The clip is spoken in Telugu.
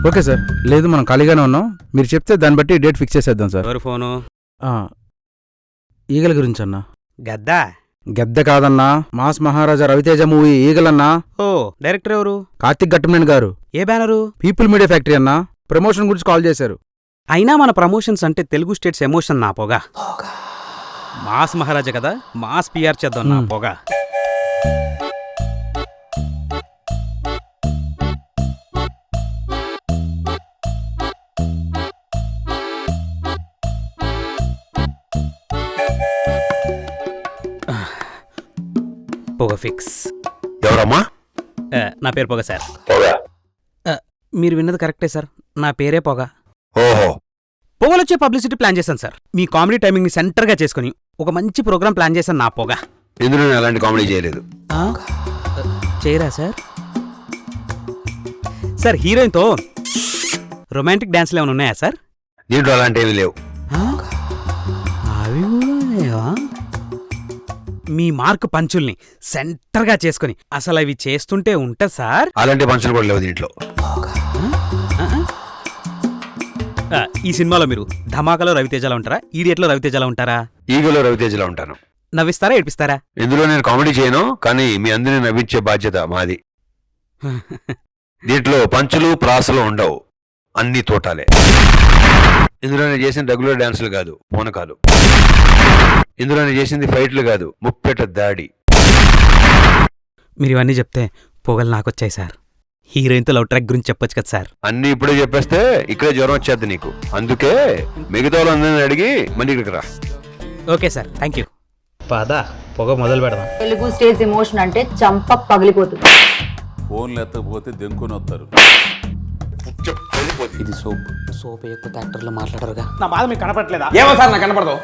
Okay sir. లేదు మనం ఖాళీగానే ఉన్నాం. మీరు చెప్తే దాన్ని బట్టి డేట్ ఫిక్స్ చేసేద్దాం సార్. ఎవరు ఫోను? ఈగల గురించి అన్నా. గద్దా? గెద్ద కాదన్నా, మాస్ మహారాజా రవితేజ మూవీ ఈగలన్నా. ఓ, డైరెక్టర్ ఎవరు? కార్తిక్ ఘట్టమనేని గారు. ఏ బ్యానరు? పీపుల్ మీడియా ఫ్యాక్టరీ అన్నా. ప్రమోషన్ గురించి కాల్ చేశారు. అయినా మన ప్రమోషన్స్ అంటే తెలుగు స్టేట్స్ ఎమోషన్ నా పొగ. మాస్ మహారాజా కదా, మాస్ పిఆర్ చేద్దాం నా పొగ. పొగ ఫిక్స్. ఎవరమ్మా? నా పేరు పొగ సార్. పొగ? మీరు విన్నది కరెక్టే సార్, నా పేరే పొగ. ఓహో. పొగలొచ్చే పబ్లిసిటీ ప్లాన్ చేశాను సార్. మీ కామెడీ టైమింగ్ని సెంటర్గా చేసుకుని ఒక మంచి ప్రోగ్రామ్ ప్లాన్ చేశాను నా పొగ. ఇందులో నేను అలాంటి కామెడీ చేయలేదు. చేయరా సార్? సార్, హీరోయిన్తో రొమాంటిక్ డాన్స్లు ఏమైనా ఉన్నాయా సార్? దీంట్లో అలాంటివి లేవు. అవి కూడా లేవా? మీ మార్క్ పంచుల్ని సెంటర్గా చేసుకుని అసలు అవి చేస్తుంటే ఉంటా సార్. అలాంటి పంచులు కూడా లేవు దీంట్లో. ఈ సినిమాలో మీరు ధమాకాలో రవితేజలా ఉంటారా, ఈడియట్లో రవితేజలా ఉంటారా? ఈగలో రవితేజలో ఉంటాను. నవ్విస్తారా, ఏడిపిస్తారా? ఇందులో నేను కామెడీ చేయను, కానీ మీ అందరినీ నవ్వించే బాధ్యత మాది. దీంట్లో పంచులు ప్రాసలు ఉండవు, అన్ని తోటాలే. ఇందులో నేను చేసిన రెగ్యులర్ డాన్సులు కాదు, పూనకాలు. ఇందులో నేను చేసింది ఫైట్లు కాదు, ముప్పెట దాడి. మీరు ఇవన్నీ చెప్తే పొగలు నాకొచ్చాయి సార్. హీరోయిన్తో లవ్ ట్రాక్ గురించి చెప్పొచ్చు కదా సార్. అన్ని ఇప్పుడే చెప్పేస్తే ఇక్కడే జ్వరం వచ్చేద్ది నీకు. అందుకే మిగతా వాళ్ళందరినీ అడిగి మళ్ళీ ఇక్కడికి రా. Okay sir, thank you. పదా పొగ మొదలు పెడదాం. తెలుగు స్టేజ్ ఎమోషన్ అంటే చంప పగిలిపోతుంది. ఫోన్లు ఎత్తకపోతే దెంకొని వస్తారు. ఇది సోప్. సోప్ ఎక్కువ యాక్టర్లు మాట్లాడరుగా. నా బాధ మీకు కనపడలేదా? ఏమో సార్ నాకు కనపడదు.